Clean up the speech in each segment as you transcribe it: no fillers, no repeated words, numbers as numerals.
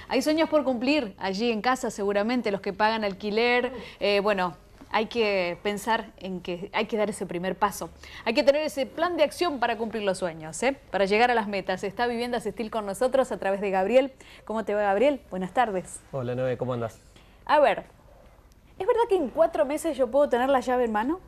Hay sueños por cumplir allí en casa, seguramente, los que pagan alquiler. Bueno, hay que pensar en que hay que dar ese primer paso. Hay que tener ese plan de acción para cumplir los sueños, para llegar a las metas. Está Viviendas Estil con nosotros a través de Gabriel. ¿Cómo te va, Gabriel? Buenas tardes. Hola, Noé, ¿cómo andas? A ver, ¿es verdad que en 4 meses yo puedo tener la llave en mano?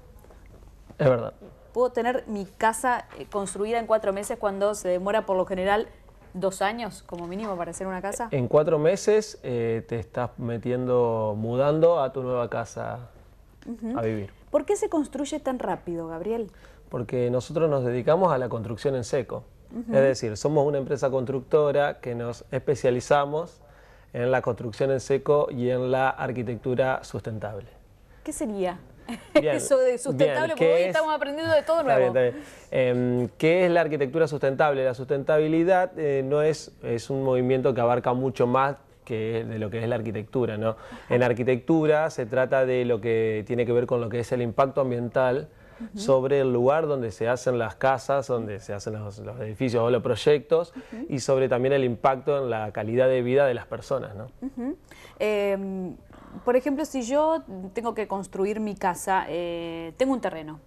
Es verdad. ¿Puedo tener mi casa construida en 4 meses cuando se demora por lo general 2 años como mínimo para hacer una casa? En 4 meses te estás mudando a tu nueva casa a vivir. ¿Por qué se construye tan rápido, Gabriel? Porque nosotros nos dedicamos a la construcción en seco. Es decir, somos una empresa constructora que nos especializamos en la construcción en seco y en la arquitectura sustentable. ¿Qué sería Bien, eso de sustentable? Porque hoy estamos aprendiendo de todo nuevo. Está bien. ¿Qué es la arquitectura sustentable? La sustentabilidad es un movimiento que abarca mucho más que de lo que es la arquitectura, ¿no? En la arquitectura se trata de lo que tiene que ver con lo que es el impacto ambiental sobre el lugar donde se hacen las casas, donde se hacen los edificios o los proyectos, y sobre también el impacto en la calidad de vida de las personas, ¿no? Por ejemplo, si yo tengo que construir mi casa, tengo un terreno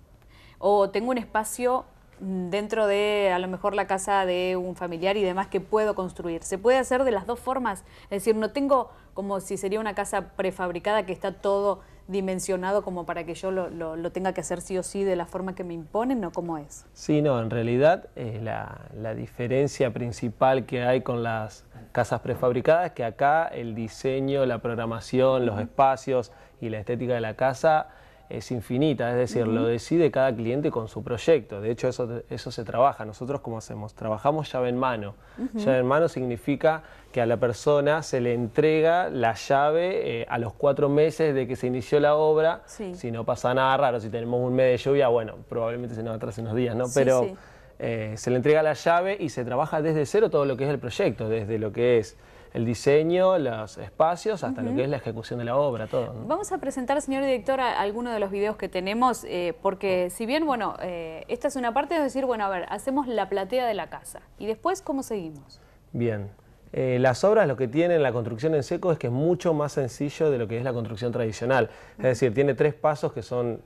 o tengo un espacio dentro de a lo mejor la casa de un familiar y demás que puedo construir. ¿Se puede hacer de las dos formas? Es decir, no tengo como si sería una casa prefabricada que está todo dimensionado como para que yo lo tenga que hacer sí o sí de la forma que me imponen, ¿no? ¿Cómo es? Sí, no, en realidad la diferencia principal que hay con las casas prefabricadas es que acá el diseño, la programación, los espacios y la estética de la casa es infinita, es decir, lo decide cada cliente con su proyecto. De hecho, eso se trabaja. Nosotros, ¿cómo hacemos? Trabajamos llave en mano. Llave en mano significa que a la persona se le entrega la llave a los 4 meses de que se inició la obra. Sí. Si no pasa nada raro, si tenemos un mes de lluvia, bueno, probablemente se nos atrase unos días, ¿no? Sí, Pero sí. se le entrega la llave y se trabaja desde cero todo lo que es el proyecto, desde lo que es el diseño, los espacios, hasta lo que es la ejecución de la obra, todo, ¿no? Vamos a presentar, señor director, algunos de los videos que tenemos, porque si bien, bueno, esta es una parte de decir, bueno, a ver, hacemos la platea de la casa. ¿Y después cómo seguimos? Bien. Las obras lo que tienen la construcción en seco es que es mucho más sencillo de lo que es la construcción tradicional. Es decir, tiene 3 pasos que son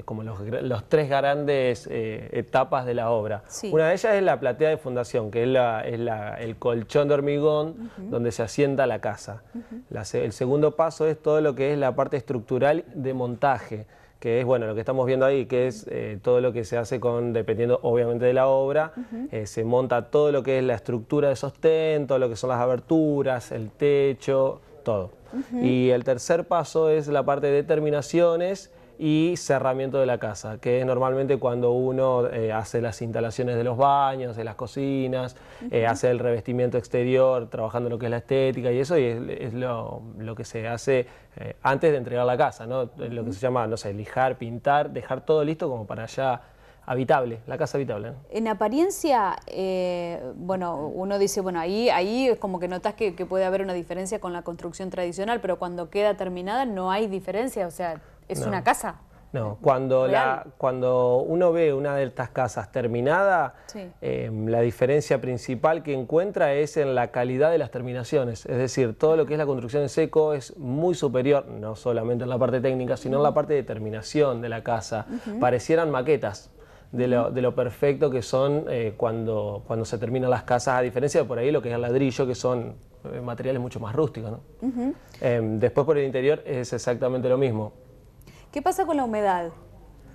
como los 3 grandes etapas de la obra. Sí. Una de ellas es la platea de fundación, que es el colchón de hormigón donde se asienta la casa. El segundo paso es todo lo que es la parte estructural de montaje, que es bueno lo que estamos viendo ahí, que es todo lo que se hace dependiendo obviamente de la obra, se monta todo lo que es la estructura de sostén, todo lo que son las aberturas, el techo, todo. Y el tercer paso es la parte de terminaciones y cerramiento de la casa, que es normalmente cuando uno hace las instalaciones de los baños, de las cocinas, hace el revestimiento exterior, trabajando en lo que es la estética y eso, y es lo que se hace antes de entregar la casa, ¿no? Lo que se llama, no sé, lijar, pintar, dejar todo listo como para ya habitable, la casa habitable, ¿no? En apariencia, bueno, uno dice, bueno, ahí es como que notas que puede haber una diferencia con la construcción tradicional, pero cuando queda terminada no hay diferencia, o sea, es una casa. No, cuando uno ve una de estas casas terminada, Sí. La diferencia principal que encuentra es en la calidad de las terminaciones. Es decir, todo lo que es la construcción en seco es muy superior, no solamente en la parte técnica, sino en la parte de terminación de la casa. Parecieran maquetas de lo perfecto que son cuando se terminan las casas, a diferencia de por ahí lo que es el ladrillo, que son materiales mucho más rústicos, ¿no? Después por el interior es exactamente lo mismo. ¿Qué pasa con la humedad,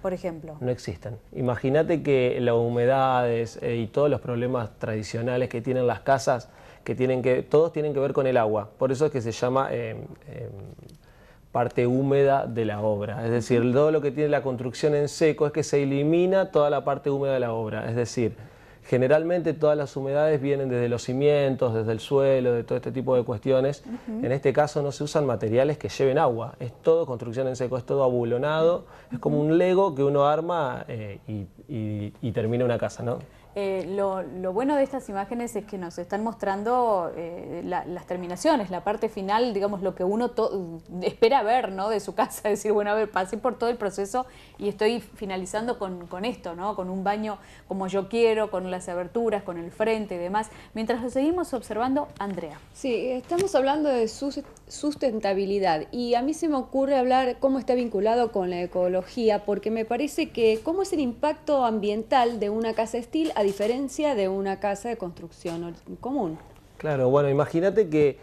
por ejemplo? No existen. Imagínate que las humedades y todos los problemas tradicionales que tienen las casas, todos tienen que ver con el agua. Por eso es que se llama parte húmeda de la obra. Es decir, todo lo que tiene la construcción en seco es que se elimina toda la parte húmeda de la obra. Es decir, generalmente todas las humedades vienen desde los cimientos, desde el suelo, de todo este tipo de cuestiones. En este caso no se usan materiales que lleven agua, es todo construcción en seco, es todo abulonado, es como un Lego que uno arma y termina una casa, ¿no? Lo bueno de estas imágenes es que nos están mostrando las terminaciones, la parte final, digamos, lo que uno espera ver, ¿no?, de su casa, decir, bueno, a ver, pasé por todo el proceso y estoy finalizando con esto, ¿no?, con un baño como yo quiero, con las aberturas, con el frente y demás. Mientras lo seguimos observando, Andrea. Sí, estamos hablando de sustentabilidad y a mí se me ocurre hablar cómo está vinculado con la ecología, porque me parece que cómo es el impacto ambiental de una casa Steel a diferencia de una casa de construcción común. Claro, bueno, imagínate que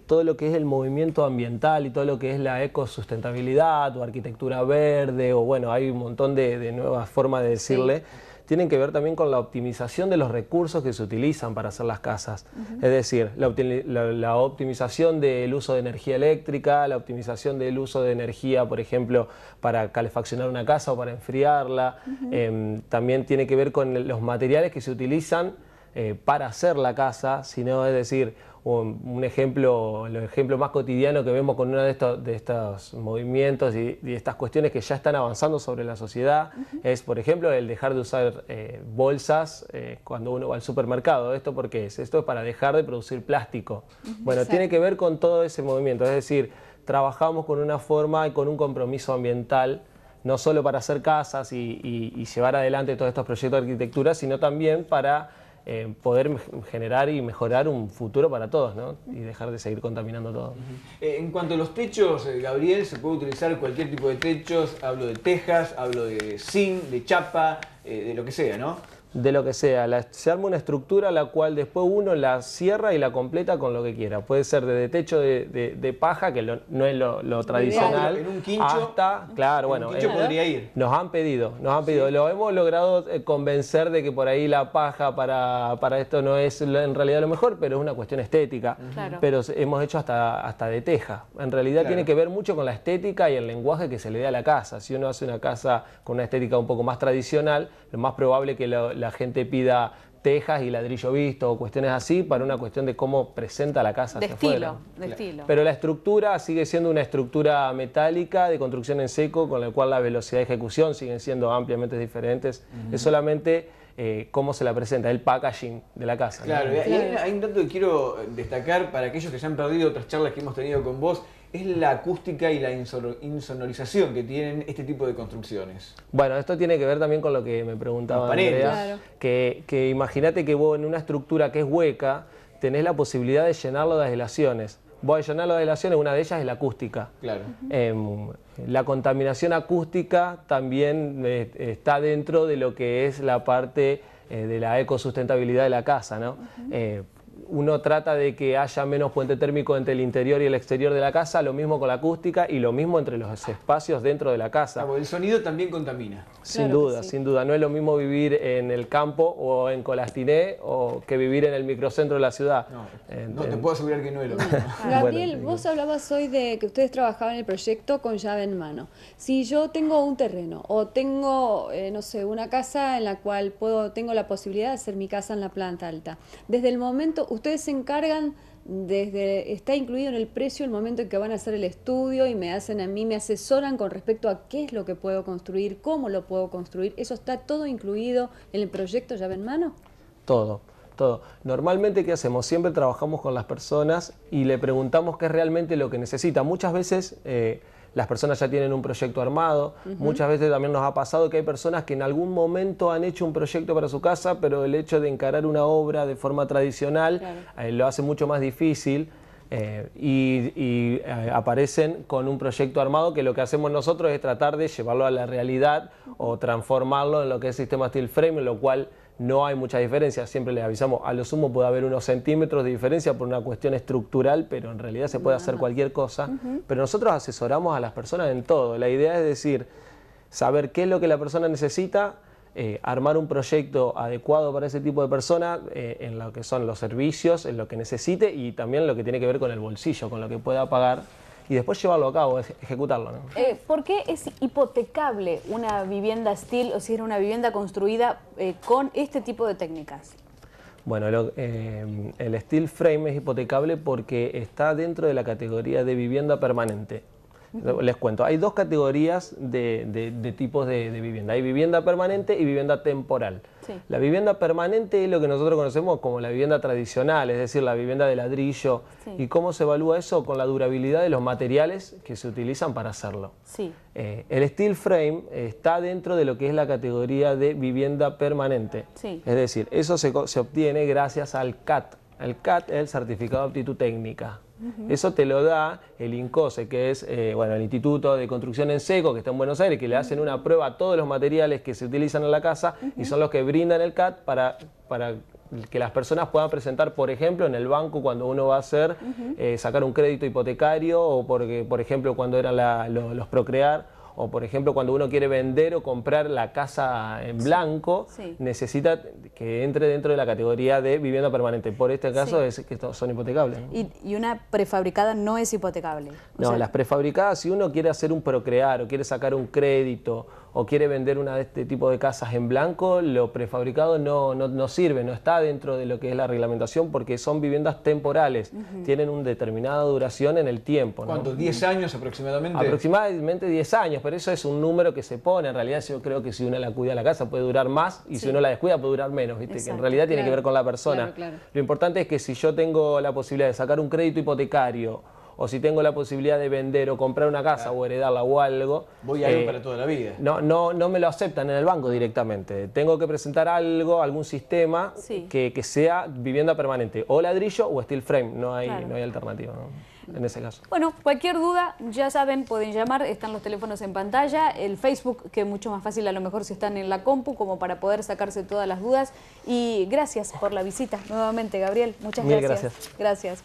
todo lo que es el movimiento ambiental y todo lo que es la ecosustentabilidad o arquitectura verde, o bueno, hay un montón de nuevas formas de decirle, sí, tienen que ver también con la optimización de los recursos que se utilizan para hacer las casas. Es decir, la optimización del uso de energía eléctrica, la optimización del uso de energía, por ejemplo, para calefaccionar una casa o para enfriarla. También tiene que ver con los materiales que se utilizan para hacer la casa, sino, es decir, el ejemplo más cotidiano que vemos con uno de estos movimientos y estas cuestiones que ya están avanzando sobre la sociedad es, por ejemplo, el dejar de usar bolsas cuando uno va al supermercado. ¿Esto por qué es? Esto es para dejar de producir plástico. Bueno, exacto, tiene que ver con todo ese movimiento, es decir, trabajamos con una forma y con un compromiso ambiental, no solo para hacer casas y llevar adelante todos estos proyectos de arquitectura, sino también para poder generar y mejorar un futuro para todos, ¿no? Y dejar de seguir contaminando todo. En cuanto a los techos, Gabriel, se puede utilizar cualquier tipo de techos, hablo de tejas, hablo de zinc, de chapa, de lo que sea, ¿no? De lo que sea, se arma una estructura la cual después uno la cierra y la completa con lo que quiera. Puede ser desde techo de paja, que no es lo tradicional, en un quincho, hasta, claro, bueno, un quincho podría ir. Nos han pedido, sí, lo hemos logrado convencer de que por ahí la paja para esto no es en realidad lo mejor, pero es una cuestión estética. Claro. Pero hemos hecho hasta de teja. En realidad tiene que ver mucho con la estética y el lenguaje que se le dé a la casa. Si uno hace una casa con una estética un poco más tradicional, lo más probable que la gente pida tejas y ladrillo visto o cuestiones así para una cuestión de cómo presenta la casa hacia afuera. De estilo. Pero la estructura sigue siendo una estructura metálica de construcción en seco, con la cual la velocidad de ejecución siguen siendo ampliamente diferentes. Es solamente cómo se la presenta, el packaging de la casa. Claro, ¿no? Hay un dato que quiero destacar para aquellos que se han perdido otras charlas que hemos tenido con vos, es la acústica y la insonorización que tienen este tipo de construcciones. Bueno, esto tiene que ver también con lo que me preguntaba Andrea, claro, que imagínate que vos en una estructura que es hueca tenés la posibilidad de llenarlo de aislaciones. Vos al llenarlo de aislaciones, una de ellas es la acústica. Claro. La contaminación acústica también está dentro de lo que es la parte de la ecosustentabilidad de la casa, ¿no? Uno trata de que haya menos puente térmico entre el interior y el exterior de la casa, lo mismo con la acústica y lo mismo entre los espacios dentro de la casa. Ah, el sonido también contamina. Sin duda, sin duda. No es lo mismo vivir en el campo o en Colastiné o que vivir en el microcentro de la ciudad. No te puedo asegurar que no es lo mismo. Gabriel, vos hablabas hoy de que ustedes trabajaban en el proyecto con llave en mano. Si yo tengo un terreno o tengo, no sé, una casa en la cual tengo la posibilidad de hacer mi casa en la planta alta, desde el momento, ustedes se encargan, está incluido en el precio el momento en que van a hacer el estudio y me asesoran con respecto a qué es lo que puedo construir, cómo lo puedo construir. ¿Eso está todo incluido en el proyecto llave en mano? Todo. Normalmente, ¿qué hacemos? Siempre trabajamos con las personas y le preguntamos qué es realmente lo que necesita. Muchas veces las personas ya tienen un proyecto armado, muchas veces también nos ha pasado que hay personas que en algún momento han hecho un proyecto para su casa, pero el hecho de encarar una obra de forma tradicional lo hace mucho más difícil. Y aparecen con un proyecto armado que lo que hacemos nosotros es tratar de llevarlo a la realidad o transformarlo en lo que es sistema steel frame, en lo cual no hay mucha diferencia. Siempre les avisamos, a lo sumo puede haber unos centímetros de diferencia por una cuestión estructural, pero en realidad se puede hacer cualquier cosa. Pero nosotros asesoramos a las personas en todo. La idea es decir, saber qué es lo que la persona necesita, armar un proyecto adecuado para ese tipo de persona en lo que son los servicios, en lo que necesite y también lo que tiene que ver con el bolsillo, con lo que pueda pagar y después llevarlo a cabo, ejecutarlo, ¿no? ¿Por qué es hipotecable una vivienda steel o si era una vivienda construida con este tipo de técnicas? Bueno, el steel frame es hipotecable porque está dentro de la categoría de vivienda permanente. Les cuento, hay dos categorías de tipos de vivienda. Hay vivienda permanente y vivienda temporal. Sí. La vivienda permanente es lo que nosotros conocemos como la vivienda tradicional, es decir, la vivienda de ladrillo. Sí. ¿Y cómo se evalúa eso? Con la durabilidad de los materiales que se utilizan para hacerlo. Sí. El steel frame está dentro de lo que es la categoría de vivienda permanente. Sí. Es decir, eso se obtiene gracias al CAT. El CAT es el Certificado de Aptitud Técnica. Eso te lo da el INCOSE, que es el Instituto de Construcción en Seco, que está en Buenos Aires, que le hacen una prueba a todos los materiales que se utilizan en la casa y son los que brindan el CAT para que las personas puedan presentar, por ejemplo, en el banco cuando uno va a hacer, sacar un crédito hipotecario, o porque, por ejemplo, cuando eran los Procrear, o por ejemplo cuando uno quiere vender o comprar la casa en blanco, Sí. necesita que entre dentro de la categoría de vivienda permanente. Por este caso es que son hipotecables, ¿no? Y una prefabricada no es hipotecable. O No, sea, las prefabricadas, si uno quiere hacer un Procrear o quiere sacar un crédito o quiere vender una de este tipo de casas en blanco, lo prefabricado no sirve, no está dentro de lo que es la reglamentación, porque son viviendas temporales, tienen una determinada duración en el tiempo, ¿no? ¿Cuánto? ¿10 años aproximadamente? Aproximadamente 10 años, pero eso es un número que se pone. En realidad yo creo que si uno la cuida la casa puede durar más y si uno la descuida puede durar menos, ¿viste? Que en Exacto, realidad tiene que claro, ver con la persona. claro, claro. Lo importante es que si yo tengo la posibilidad de sacar un crédito hipotecario o si tengo la posibilidad de vender o comprar una casa o heredarla o algo, Voy a algo para toda la vida. no me lo aceptan en el banco directamente. Tengo que presentar algo, algún sistema Sí. que sea vivienda permanente, o ladrillo o steel frame, no hay Claro. alternativa, ¿no? En ese caso. Bueno, cualquier duda, ya saben, pueden llamar, están los teléfonos en pantalla, el Facebook, que es mucho más fácil a lo mejor si están en la compu, como para poder sacarse todas las dudas. Y gracias por la visita nuevamente, Gabriel. Muchas Mil gracias. Gracias.